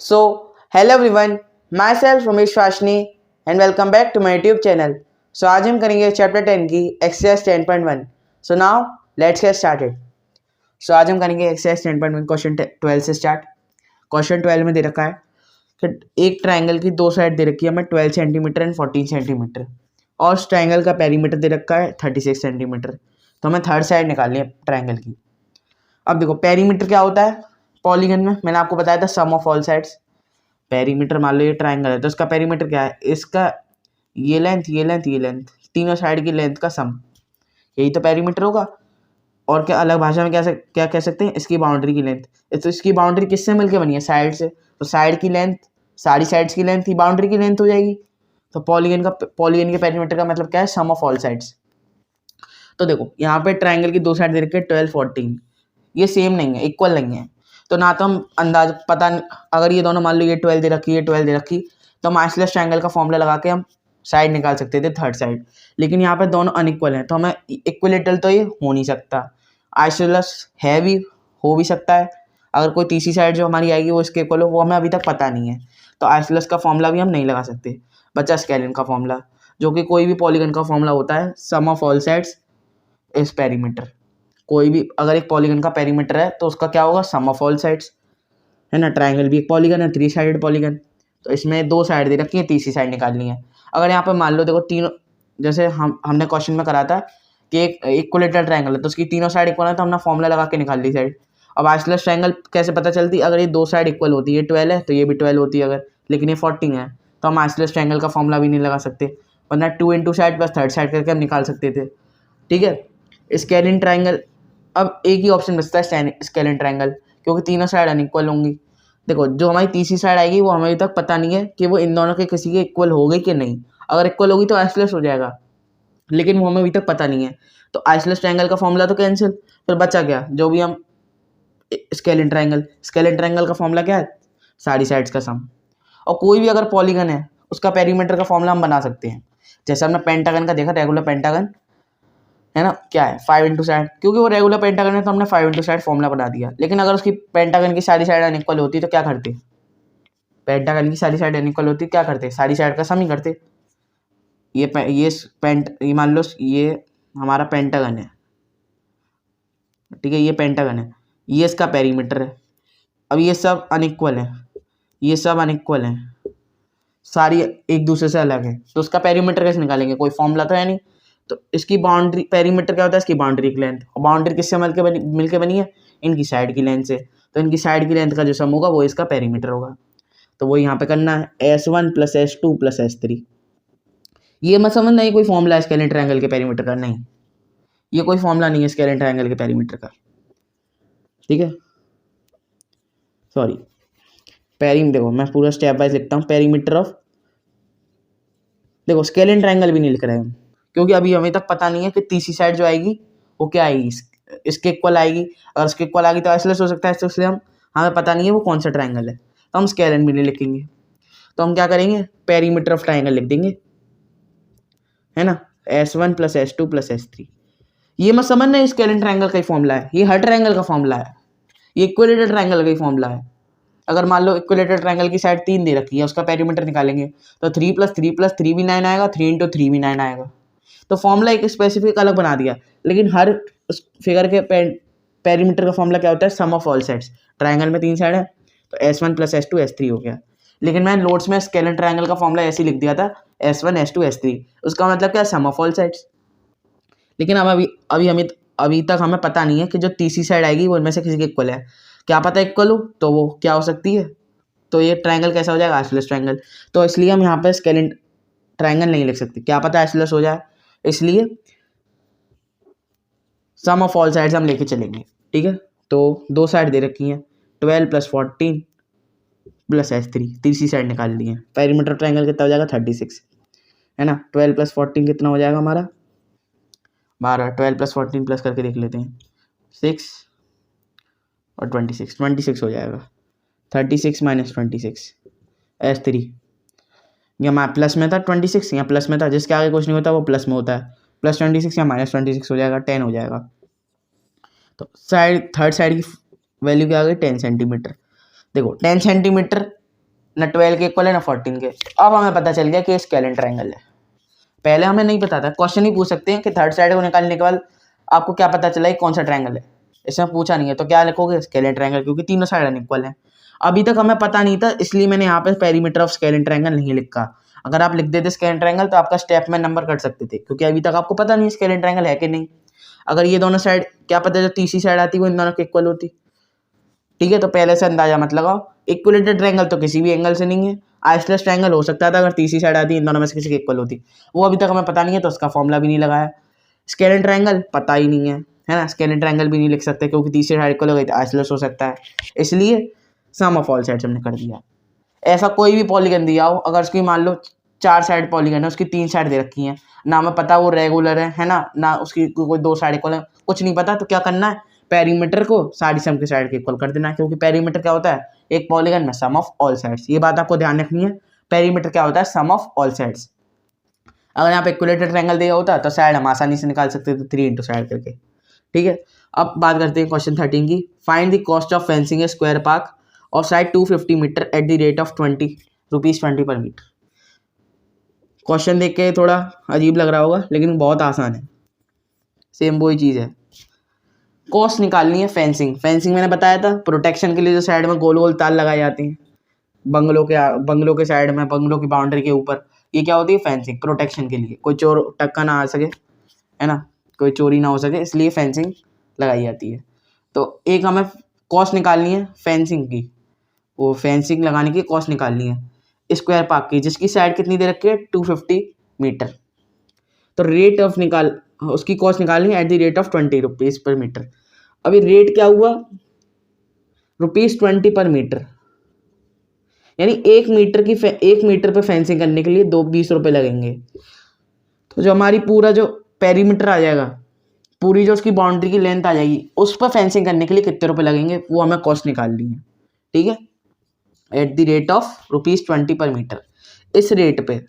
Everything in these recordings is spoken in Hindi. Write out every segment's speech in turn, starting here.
So, hello everyone, myself Ramesh Vashni and welcome back to my YouTube channel. So आज हम करेंगे चैप्टर 10 की exercise 10.1. So now let's get started. So आज हम करेंगे एक्सरसाइज 10.1 क्वेश्चन 12 से स्टार्ट. क्वेश्चन 12 में दे रखा है कि एक ट्राइंगल की दो साइड दे रखी है हमें 12 सेंटीमीटर एंड 14 सेंटीमीटर और उस ट्राइंगल का पेरीमीटर दे रखा है 36 सेंटीमीटर. तो हमें थर्ड साइड निकालनी है ट्राइंगल की. अब देखो पेरीमीटर क्या होता है पॉलीगन में, मैंने आपको बताया था सम ऑफ ऑल साइड्स. पेरीमीटर मान लो ये ट्राइंगल है तो इसका पेरीमीटर क्या है, इसका ये लेंथ तीनों साइड की लेंथ का सम, यही तो पेरीमीटर होगा. और क्या अलग भाषा में क्या कह सकते हैं, इसकी बाउंड्री की लेंथ. तो इसकी बाउंड्री किससे मिलके बनी है, साइड से. तो साइड की लेंथ, सारी साइड्स की लेंथ ही बाउंड्री की लेंथ हो जाएगी. तो पॉलीगन के पेरीमीटर का मतलब क्या है, सम ऑफ ऑल साइड्स. तो देखो यहाँ पे ट्राइंगल की दो साइड दे रखी है 12 14, ये सेम नहीं है, इक्वल नहीं है. तो ना तो हम अंदाज पता, अगर ये दोनों मान लो ये 12 दे रखी, ये 12 दे रखी, तो हम आइसोसेलेस ट्रायंगल का फॉर्मूला लगा के हम साइड निकाल सकते थे थर्ड साइड. लेकिन यहाँ पे दोनों अनइक्वल हैं तो हमें इक्विलेटरल तो ये हो नहीं सकता. आइसोसेलेस है भी, हो भी सकता है. अगर कोई तीसरी साइड जो हमारी आएगी वो इसके इक्वल हो, वो हमें अभी तक पता नहीं है. तो आइसोसेलेस का फॉर्मूला भी हम नहीं लगा सकते. बचा स्केलिन का फॉर्मूला, जो कि कोई भी पॉलीगन का फॉर्मूला होता है, सम ऑफ ऑल साइड्स इस पेरीमीटर. कोई भी अगर एक पॉलीगन का पेरीमीटर है तो उसका क्या होगा, सम ऑफ ऑल साइड्स, है ना. ट्राइंगल भी एक पॉलीगन है, 3 साइडेड पॉलीगन. तो इसमें दो साइड दे रखी है, तीसरी साइड निकालनी है. अगर यहाँ पे मान लो देखो तीनों, जैसे हमने क्वेश्चन में करा था कि एक इक्विलेटरल ट्राइंगल है तो उसकी तीनों साइड इक्वल है तो हमने फॉर्मूला लगा के निकाल ली साइड. अब आइसोसेलेस ट्राइंगल कैसे पता चलती, अगर ये दो साइड इक्वल होती है, 12 है तो ये भी 12 होती है अगर, लेकिन ये 14 है तो हम आइसोसेलेस ट्राइंगल का फॉर्मूला भी नहीं लगा सकते, वरना 2 into side plus third side करके हम निकाल सकते थे. ठीक है. स्केलिन ट्राइंगल, अब एक ही ऑप्शन बचता है स्केलिन ट्राइंगल, क्योंकि तीनों साइड अनइक्वल होंगी. देखो जो हमारी तीसरी साइड आएगी वो हमें अभी तक पता नहीं है कि वो इन दोनों के किसी के इक्वल हो गई कि नहीं. अगर इक्वल होगी तो आइसोसेलेस हो जाएगा, लेकिन वो हमें अभी तक पता नहीं है. तो आइसोसेलेस ट्रायंगल का फॉर्मूला तो कैंसिल, फिर बचा क्या, जो भी हम स्केलिन ट्रायंगल का फॉर्मूला क्या है, सारी साइड्स का सम. और कोई भी अगर पॉलीगन है उसका पेरीमीटर का फॉर्मूला हम बना सकते हैं. जैसे हमने पेंटागन का देखा, रेगुलर पेंटागन है ना, क्या है 5 इंटू साइड, क्योंकि वो रेगुलर पेंटागन है तो हमने 5 इंटू साइड फॉर्मूला बना दिया. लेकिन अगर उसकी पेंटागन की सारी साइड अनइक्वल होती तो क्या करते, पेंटागन की सारी साइड अनइक्वल होती क्या करते, सारी साइड का सम ही करते. ये मान लो ये हमारा पेंटागन है, ठीक है, ये पेंटागन है, ये इसका पेरीमीटर है. अब ये सब अनइक्वल है, ये सब अनइक्वल है, सारी एक दूसरे से अलग है, तो उसका पेरीमीटर कैसे निकालेंगे, कोई फॉर्मूला तो है नहीं. तो इसकी बाउंड्री, पेरीमीटर क्या होता है, इसकी बाउंड्री की लेंथ. और बाउंड्री किससे मिलके बनी है, इनकी साइड की लेंथ से. तो इनकी साइड की लेंथ का जो सम होगा वो इसका पेरीमीटर होगा. तो वो यहाँ पे करना है S1 + S2 + S3. ये मत समझना ये कोई फॉर्मूला है स्केलिन ट्रायंगल के पेरीमीटर का, नहीं, ये कोई फॉर्मूला नहीं है स्केलिन ट्रायंगल के पेरीमीटर का. ठीक है, सॉरी, देखो मैं पूरा स्टेप वाइज लिखता हूँ. पेरीमीटर ऑफ, देखो स्केलिन ट्रायंगल भी नहीं लिख रहे हैं क्योंकि अभी हमें तक पता नहीं है कि तीसरी साइड जो आएगी वो क्या आएगी, इसके इक्वल आएगी. अगर इसके इक्वल आएगी तो आइसोसेलेस हो सकता है, इसलिए हमें पता नहीं है वो कौन सा ट्रायंगल है, तो हम स्केलिन भी नहीं लिखेंगे. तो हम क्या करेंगे, पेरीमीटर ऑफ ट्रायंगल लिख देंगे, है ना. S1 + S2 + S3. ये मत समझना ये स्केलिन ट्रायंगल का ही फॉर्मूला है, ये हर ट्रायंगल का फॉर्मूला है, ये इक्विलेटरल ट्रायंगल का ही फॉर्मूला है. अगर मान लो इक्विलेटरल ट्रायंगल की साइड 3 दे रखी है, उसका पेरीमीटर निकालेंगे तो 3 + 3 + 3 भी 9 आएगा, 3 × 3 भी 9 आएगा. तो फॉर्मूला एक स्पेसिफिक अलग बना दिया, लेकिन हर फिगर के पेरीमीटर का फॉर्मूला क्या होता है, सम ऑफ ऑल साइड्स. ट्रायंगल में 3 साइड है तो S1 + S2 S3 हो गया. लेकिन मैं नोट्स में स्केलिन ट्रायंगल का फॉर्मूला ऐसे ही लिख दिया था, S1 S2 S3, उसका मतलब क्या, सम ऑफ ऑल साइड्स. लेकिन अब अभी तक हमें पता नहीं है कि जो तीसरी साइड आएगी वो इनमें से किसी के इक्वल है. क्या पता इक्वल हो तो वो क्या हो सकती है, तो ये ट्रायंगल कैसा हो जाएगा, आइसोसेलेस ट्रायंगल. तो इसलिए हम यहाँ पे स्केलिन ट्रायंगल नहीं लिख सकते, क्या पता आइसोसेलेस हो जाए, इसलिए सम ऑफ ऑल साइड्स हम लेके चलेंगे. ठीक है, तो दो साइड दे रखी हैं 12 + 14 + S3, तीसरी साइड निकाल ली है. पेरीमीटर ट्रायंगल कितना हो जाएगा, 36, है ना. 12 + 14 कितना हो जाएगा हमारा, 12. 12 + 14 प्लस करके देख लेते हैं, 6 और 26 हो जाएगा. 36 - 26 S3. यहाँ प्लस में था 26, यहाँ प्लस में था, जिसके आगे कुछ नहीं होता वो प्लस में होता है. +26 या -26 हो जाएगा, 10 हो जाएगा. तो थर्ड साइड की वैल्यू क्या आ गई, 10 सेंटीमीटर. देखो 10 सेंटीमीटर ना 12 के इक्वल है ना 14 के। अब हमें पता चल गया कि स्केलिन ट्रायंगल है। पहले हमें नहीं पता था। क्वेश्चन ही पूछ सकते हैं कि थर्ड साइड को निकालने के बाद आपको क्या पता चला कि कौन सा ट्रायंगल है, इसमें पूछा नहीं है। तो क्या लिखोगे? स्केलिन ट्रायंगल, क्योंकि तीनों साइड अनइक्वल है। अभी तक हमें पता नहीं था, इसलिए मैंने यहाँ पे पेरीमीटर ऑफ स्केलिन ट्रायंगल नहीं लिखा। अगर आप लिख देते स्केलिन ट्रायंगल तो आपका स्टेप में नंबर कट सकते थे, क्योंकि अभी तक आपको पता नहीं स्केलिन ट्रायंगल है कि नहीं। अगर ये दोनों साइड, क्या पता जो तीसरी साइड आती वो इन दोनों के इक्वल होती। ठीक है, तो पहले से अंदाजा मत लगाओ। इक्विलेटरल ट्रायंगल तो किसी भी एंगल से नहीं है। आइसोसेलेस ट्रायंगल हो सकता था अगर तीसरी साइड आती इन दोनों में से किसी के इक्वल होती, वो अभी तक हमें पता नहीं है, तो उसका फॉर्मूला भी नहीं लगाया। स्केलिन ट्रायंगल पता ही नहीं है ना, स्केलिन ट्रायंगल भी नहीं लिख सकते क्योंकि तीसरी साइड इक्वल हो गई तो आइसोसेलेस हो सकता है, इसलिए सम ऑफ ऑल साइड्स हमने कर दिया। ऐसा कोई भी पॉलीगन दिया हो, अगर उसकी मान लो 4 साइड पॉलीगन है, उसकी 3 साइड दे रखी है ना, हमें पता वो रेगुलर है ना उसकी कोई 2 साइड इक्वल है, कुछ नहीं पता, तो क्या करना है? पेरीमीटर को सारी सम के साइड के इक्वल कर देना है, क्योंकि पेरीमीटर क्या होता है? एक पॉलीगन में सम ऑफ ऑल साइड्स। ये बात आपको ध्यान रखनी है, पेरीमीटर क्या होता है? सम ऑफ ऑल साइड्स। अगर यहाँ पे इक्विलेटरल ट्रायंगल दिया होता तो साइड हम आसानी से निकाल सकते थे 3 इंटू साइड करके। ठीक है, अब बात करते हैं क्वेश्चन 13 की। Find the cost of fencing a square park और side 250 metre at the rate of ₹20 per metre. Question देख के थोड़ा अजीब लग रहा होगा, लेकिन बहुत आसान है, सेम वही चीज़ है। कॉस्ट निकालनी है फेंसिंग। फेंसिंग मैंने बताया था, प्रोटेक्शन के लिए जो साइड में गोल गोल तार लगाई जाती हैं बंगलों के साइड में, बंगलों की बाउंड्री के ऊपर, ये क्या होती है? फेंसिंग। प्रोटेक्शन के लिए, कोई चोर टक्का ना आ सके, है ना, कोई चोरी ना हो सके, इसलिए फेंसिंग लगाई जाती है। तो एक हमें कॉस्ट निकालनी है फेंसिंग की, वो फेंसिंग लगाने की कॉस्ट निकालनी है स्क्वायर पार्क की, जिसकी साइड कितनी दे रखी है? 250 मीटर। तो रेट ऑफ उसकी कॉस्ट निकालनी है eight the rate of ₹20 per metre. अभी रेट क्या हुआ? ₹20 पर मीटर, यानी 1 मीटर पे फेंसिंग करने के लिए 20 रुपये लगेंगे। तो जो हमारी पूरा जो पेरीमीटर आ जाएगा, पूरी जो उसकी बाउंड्री की लेंथ आ जाएगी, उस पर फेंसिंग करने के लिए कितने रुपए लगेंगे, वो हमें कॉस्ट निकालनी है। ठीक है, eight the rate of ₹20 per metre. इस रेट पे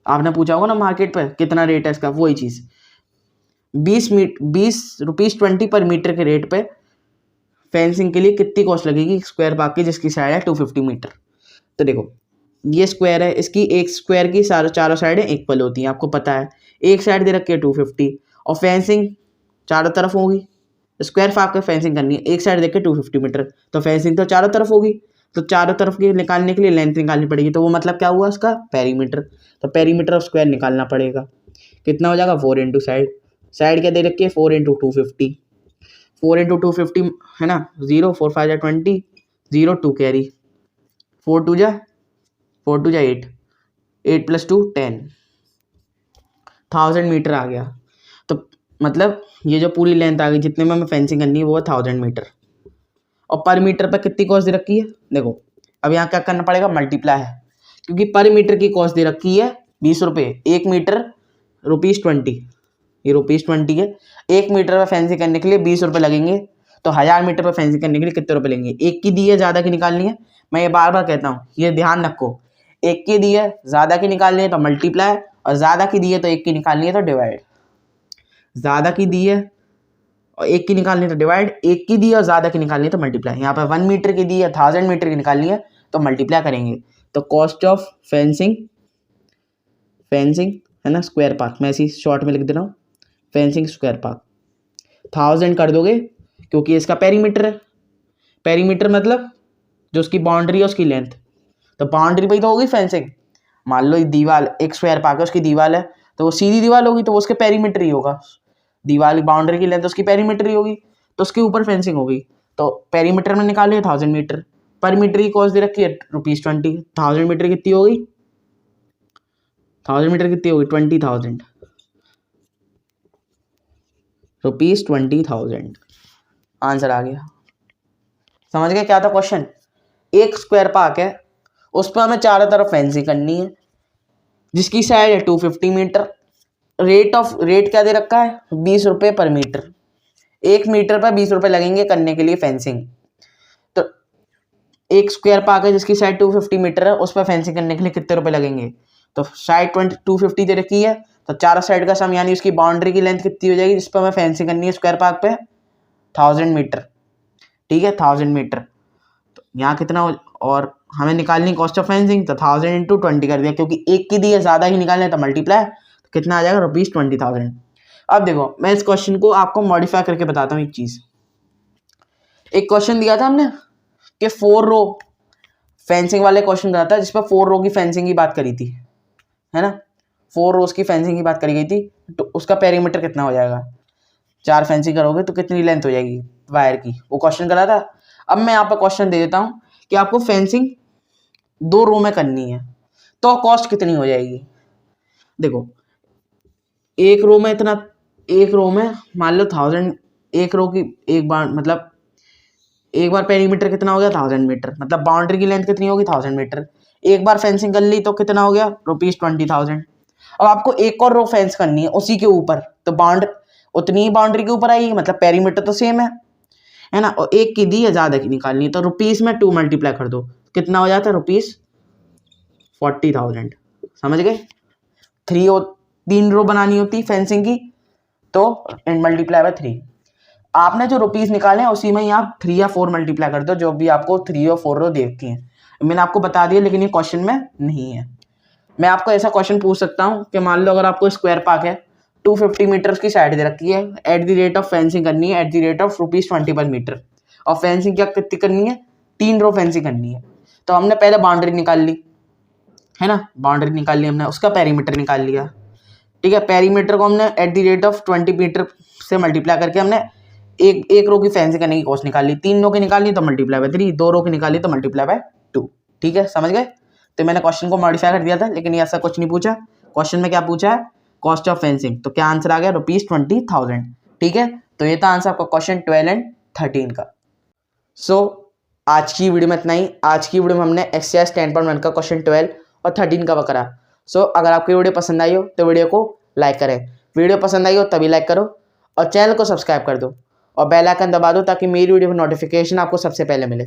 आपने पूछा होगा ना मार्केट पे कितना रेट है इसका, वही चीज़। ₹20 पर मीटर के रेट पे फेंसिंग के लिए कितनी कॉस्ट लगेगी स्क्वायर पार्क की, जिसकी साइड है 250 मीटर। तो देखो, ये स्क्वायर है, इसकी एक स्क्वायर की चारों साइडें इक्वल होती हैं, आपको पता है। एक साइड दे रखी है 250 और फेंसिंग चारों तरफ होगी। स्क्वायर पार्क पे फेंसिंग करनी है, एक साइड देख के 250 मीटर, तो फेंसिंग तो चारों तरफ होगी, तो चारों तरफ की निकालने के लिए लेंथ निकालनी पड़ेगी। तो वो मतलब क्या हुआ उसका? पेरीमीटर। तो पेरीमीटर ऑफ स्क्वायर निकालना पड़ेगा, कितना हो जाएगा? 4 इंटू साइड क्या दे रखी है? 4 इंटू 250, 4 इंटू 250 है ना, 0 4 5 जा 20, 0 2 कैरी, 4 2 जा 8, 8 + 2 10, 1000 मीटर आ गया। तो मतलब ये जो पूरी लेंथ आ गई, जितने में हमें फेंसिंग करनी है वो है 1000 मीटर। और पर मीटर पर कितनी कॉस्ट दे रखी है? देखो, अब यहाँ क्या करना पड़ेगा? मल्टीप्लाई है, क्योंकि पर मीटर की कॉस्ट दे रखी है 20 रुपये। 1 मीटर ₹20, ये ₹20 है। 1 मीटर पर फेंसिंग करने के लिए 20 रुपये लगेंगे, तो 1000 मीटर पर फेंसिंग करने के लिए कितने रुपये लेंगे? एक की दी है, ज़्यादा की निकालनी है। मैं ये बार बार कहता हूँ, ये ध्यान रखो, एक की दी है, ज़्यादा की निकालनी है तो मल्टीप्लाई, और ज़्यादा की दी है तो एक की निकालनी है तो डिवाइड। ज़्यादा की दी है और एक की निकालनी है तो डिवाइड, एक की दी है और ज़्यादा की निकालनी है तो मल्टीप्लाई। यहाँ पर 1 मीटर की दी है, 1000 मीटर की निकालनी है तो मल्टीप्लाई करेंगे। तो कॉस्ट ऑफ फेंसिंग है ना, स्क्वायर पार्क, मैं इसी शॉर्ट में लिख दे रहा हूँ, फेंसिंग स्क्वायर पार्क 1000 कर दोगे, क्योंकि इसका पेरीमीटर है। पेरीमीटर मतलब जो उसकी बाउंड्री है उसकी लेंथ, तो बाउंड्री पे ही तो होगी फेंसिंग। मान लो दीवार, एक स्क्वायर पार्क है, उसकी दीवार है, तो वो सीधी दीवार होगी तो वो उसके पेरीमीटर ही होगा। दीवार की बाउंड्री की लेंथ उसकी पेरीमीटर ही होगी, तो उसके ऊपर फेंसिंग होगी। तो पेरीमीटर में निकालिए 1000 मीटर, पर मीटर की कॉस्ट दे रखी है ₹20। 1000 मीटर कितनी होगी? 1000 मीटर कितनी होगी? 20,000 ₹20,000। आंसर आ गया। समझ गए क्या था क्वेश्चन? एक स्क्वायर पार्क है, उस पर हमें चारों तरफ फेंसिंग करनी है, जिसकी साइड है 250 मीटर। रेट क्या दे रखा है? 20 रुपये पर मीटर। 1 मीटर पर 20 रुपये लगेंगे करने के लिए फेंसिंग। तो एक स्क्वायर पार्क है जिसकी साइड 250 मीटर है, उस पर फेंसिंग करने के लिए कितने रुपए लगेंगे? तो साइड 250 दे रखी है, तो चारों साइड का सम, यानी उसकी बाउंड्री की लेंथ कितनी हो जाएगी जिस पर हमें फेंसिंग करनी है स्क्वायर पार्क पे? 1000 मीटर। ठीक है, 1000 मीटर। तो यहाँ कितना और हमें निकालनी कॉस्ट ऑफ फेंसिंग, तो 1000 इंटू 20 कर दिया, क्योंकि एक की दी है, ज़्यादा ही निकालना है तो मल्टीप्लाई, तो कितना आ जाएगा ₹20,000। अब देखो मैं इस क्वेश्चन को आपको मॉडिफाई करके बताता हूँ एक चीज़। एक क्वेश्चन दिया था हमने कि 4 रो फेंसिंग वाले क्वेश्चन दिया था, जिस पर 4 रो की फेंसिंग की बात करी थी, है ना, 4 रोज की फेंसिंग की बात करी गई थी, तो उसका पेरीमीटर कितना हो जाएगा, 4 फेंसिंग करोगे तो कितनी लेंथ हो जाएगी वायर की, वो क्वेश्चन करा था। अब मैं यहाँ पर क्वेश्चन दे देता हूँ कि आपको फेंसिंग 2 रो में करनी है, तो कॉस्ट कितनी हो जाएगी। देखो एक रो में इतना, एक रो में मान लो 1000, एक रो की एक बार मतलब एक बार पेरीमीटर कितना हो गया 1000 मीटर, मतलब बाउंड्री की लेंथ कितनी होगी 1000 मीटर। एक बार फेंसिंग कर ली तो कितना हो गया ₹20,000। अब आपको एक और रो फेंस करनी है उसी के ऊपर, तो उतनी ही बाउंड्री के ऊपर आएगी, मतलब पेरीमीटर तो सेम है ना, और एक की दी है, ज़्यादा की निकालनी है, तो रुपीज़ में 2 मल्टीप्लाई कर दो, कितना हो जाता है ₹40,000। समझ गए, 3 रो बनानी होती फेंसिंग की, तो मल्टीप्लाई बाय 3। आपने जो रुपीज़ निकाले हैं उसी में ही आप 3 या 4 मल्टीप्लाई कर दो, जो भी आपको 3 और 4 रो देखती हैं। मैंने आपको बता दिया, लेकिन ये क्वेश्चन में नहीं है। मैं आपको ऐसा क्वेश्चन पूछ सकता हूँ कि मान लो अगर आपको स्क्वायर पार्क है, 250 मीटर्स की साइड दे रखी है, eight the rate of fencing करनी है, eight the rate of ₹20 per metre, और फेंसिंग क्या कितनी करनी है, 3 रो फेंसिंग करनी है। तो हमने पहले बाउंड्री निकाल ली, है ना, बाउंड्री निकाल ली हमने, उसका पेरीमीटर निकाल लिया, ठीक है। पेरीमीटर को हमने at the rate of 20 meter से मल्टीप्लाई करके हमने एक रो की फेंसिंग करने की कॉस्ट निकाल ली, 3 रो की निकाली तो मल्टीप्लाई बाय 3, 2 रो की निकाली तो मल्टीप्लाई बाय 2, ठीक है, समझ गए। तो मैंने क्वेश्चन को मॉडिफाई कर दिया था, लेकिन ये ऐसा कुछ नहीं पूछा। क्वेश्चन में क्या पूछा है, कॉस्ट ऑफ फेंसिंग, तो क्या आंसर आ गया ₹20,000, ठीक है। तो ये था आंसर आपका क्वेश्चन 12 एंड 13 का। सो आज की वीडियो में इतना ही। आज की वीडियो में हमने एक्सरसाइज 10.1 का क्वेश्चन 12 और 13 का करा। सो अगर आपको वीडियो पसंद आई हो तो वीडियो को लाइक करें, वीडियो पसंद आई हो तभी लाइक करो, और चैनल को सब्सक्राइब कर दो और बेल आइकन दबा दो, ताकि मेरी वीडियो की नोटिफिकेशन आपको सबसे पहले मिले,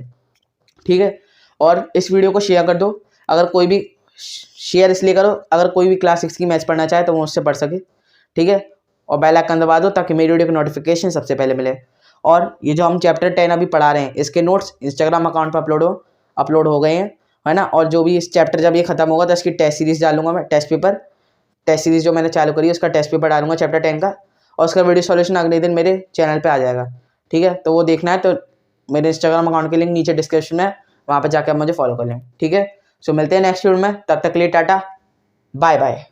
ठीक है। और इस वीडियो को शेयर कर दो, अगर कोई भी, शेयर इसलिए करो अगर कोई भी क्लास 6 की मैथ्स पढ़ना चाहे तो वो उससे पढ़ सके, ठीक है। और बेल आइकन दबा दो ताकि मेरी वीडियो की नोटिफिकेशन सबसे पहले मिले। और ये जो हम चैप्टर 10 अभी पढ़ा रहे हैं, इसके नोट्स इंस्टाग्राम अकाउंट पर अपलोड हो गए हैं, है ना। और जो भी इस चैप्टर जब ये खत्म होगा तो इसकी टेस्ट सीरीज डालूंगा मैं, टेस्ट सीरीज जो मैंने चालू करी है उसका टेस्ट पेपर डालूंगा चैप्टर 10 का, और उसका वीडियो सॉल्यूशन अगले दिन मेरे चैनल पे आ जाएगा, ठीक है। तो वो देखना है तो मेरे इंस्टाग्राम अकाउंट की लिंक नीचे डिस्क्रिप्शन में, वहाँ पे जाकर आप मुझे फॉलो कर लें, ठीक है। सो मिलते हैं नेक्स्ट वीडियो में, तब तक के लिए टाटा बाय बाय।